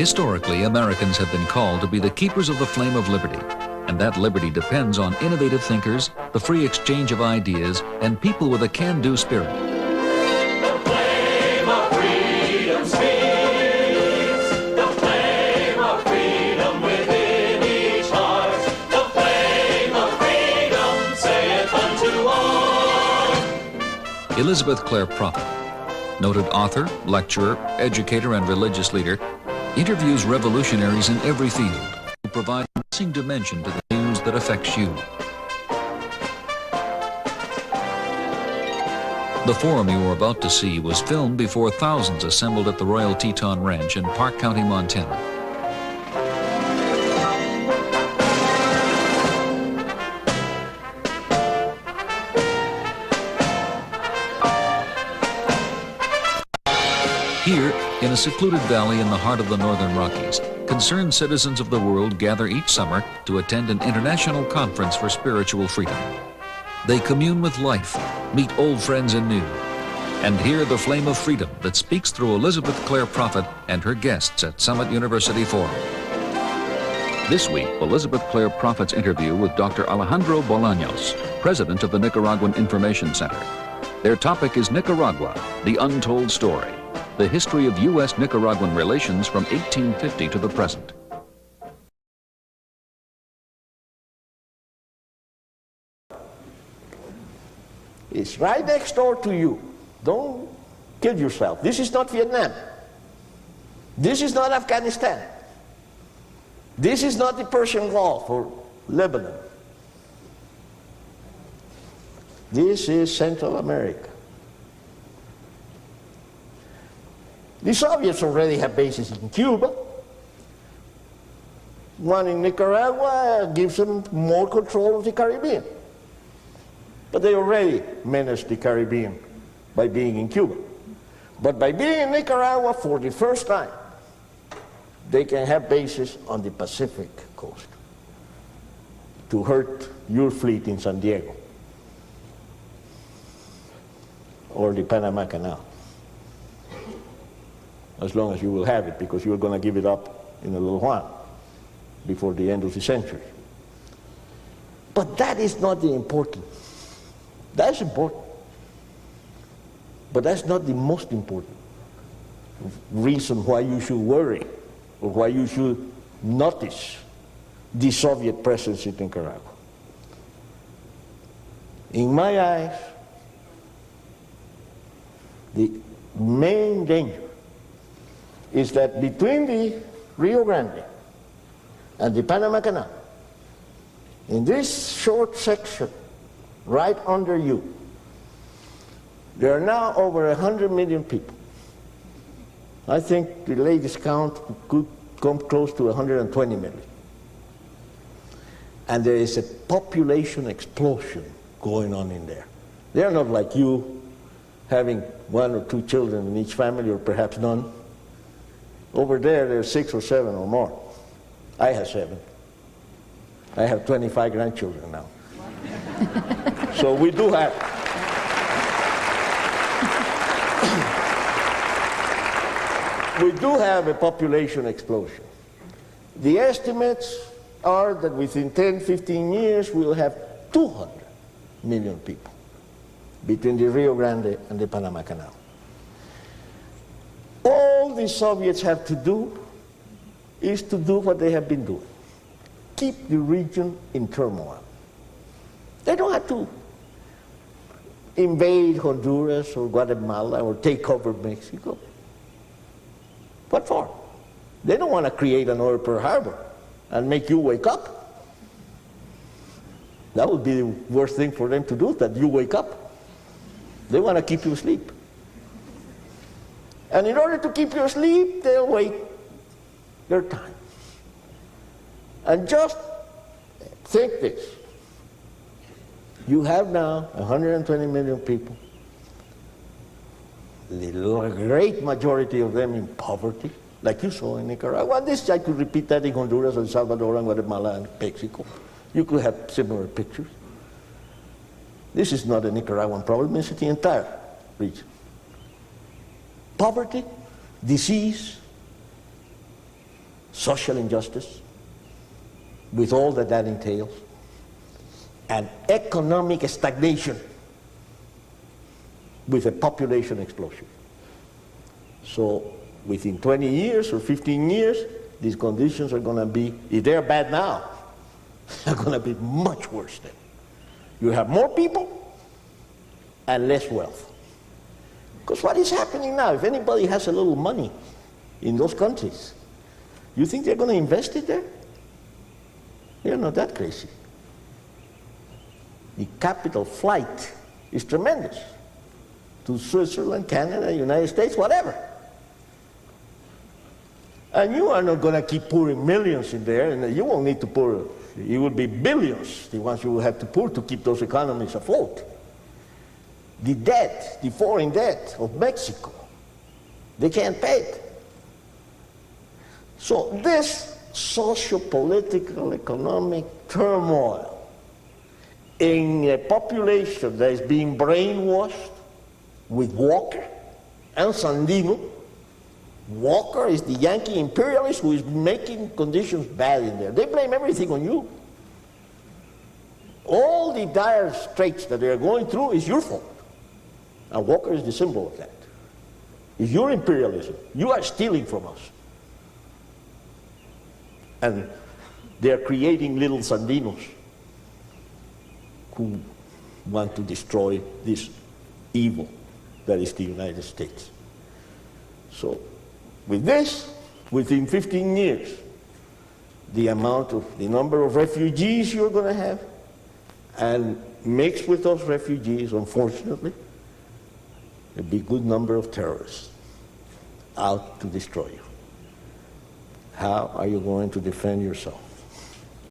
Historically, Americans have been called to be the keepers of the flame of liberty, and that liberty depends on innovative thinkers, the free exchange of ideas, and people with a can-do spirit. The flame of freedom speaks, the flame of freedom within each heart, the flame of freedom saith unto all. Elizabeth Clare Prophet, noted author, lecturer, educator, and religious leader, interviews revolutionaries in every field who provide a missing dimension to the news that affects you. The forum you are about to see was filmed before thousands assembled at the Royal Teton Ranch in Park County, Montana. Here, in a secluded valley in the heart of the Northern Rockies, concerned citizens of the world gather each summer to attend an international conference for spiritual freedom. They commune with life, meet old friends and new, and hear the flame of freedom that speaks through Elizabeth Clare Prophet and her guests at Summit University Forum. This week, Elizabeth Clare Prophet's interview with Dr. Alejandro Bolaños, president of the Nicaraguan Information Center. Their topic is Nicaragua, the untold story. The history of U.S.-Nicaraguan relations from 1850 to the present. It's right next door to you. Don't kid yourself. This is not Vietnam. This is not Afghanistan. This is not the Persian Gulf or Lebanon. This is Central America. The Soviets already have bases in Cuba. One in Nicaragua gives them more control of the Caribbean. But they already menaced the Caribbean by being in Cuba. But by being in Nicaragua for the first time, they can have bases on the Pacific coast to hurt your fleet in San Diego or the Panama Canal. As long as you will have it, because you're going to give it up in a little while, before the end of the century. But that is not the important. That's important. But that's not the most important reason why you should worry or why you should notice the Soviet presence in Nicaragua. In my eyes, the main danger is that between the Rio Grande and the Panama Canal, in this short section right under you, there are now over 100 million people. I think the latest count could come close to 120 million. And there is a population explosion going on in there. They are not like you, having 1 or 2 children in each family, or perhaps none. Over there, there's 6 or 7 or more. I have 7. I have 25 grandchildren now. So we do have. We do have a population explosion. The estimates are that within 10, 15 years, we'll have 200 million people between the Rio Grande and the Panama Canal. All the Soviets have to do is to do what they have been doing. Keep the region in turmoil. They don't have to invade Honduras or Guatemala or take over Mexico. What for? They don't want to create an oil Pearl Harbor and make you wake up. That would be the worst thing for them to do, that you wake up. They want to keep you asleep. And in order to keep you asleep, they'll wait their time. And just think this. You have now 120 million people, the great majority of them in poverty, like you saw in Nicaragua. And this, I could repeat that in Honduras and Salvador and Guatemala and Mexico. You could have similar pictures. This is not a Nicaraguan problem, it's the entire region. Poverty, disease, social injustice, with all that that entails, and economic stagnation with a population explosion. So within 20 years or 15 years, these conditions are going to be, if they're bad now, they're going to be much worse then. You have more people and less wealth. Because what is happening now, if anybody has a little money in those countries, you think they're going to invest it there? They're not that crazy. The capital flight is tremendous to Switzerland, Canada, United States, whatever. And you are not going to keep pouring millions in there, and you won't need to pour, it will be billions, the ones you will have to pour to keep those economies afloat. The debt, the foreign debt of Mexico, they can't pay it. So this socio-political, economic turmoil in a population that is being brainwashed with Walker and Sandino. Walker is the Yankee imperialist who is making conditions bad in there. They blame everything on you. All the dire straits that they are going through is your fault. And Walker is the symbol of that. It's your imperialism. You are stealing from us. And they are creating little Sandinos who want to destroy this evil that is the United States. So with this, within 15 years, the number of refugees you're going to have, and mixed with those refugees, unfortunately, a big good number of terrorists out to destroy you. How are you going to defend yourself?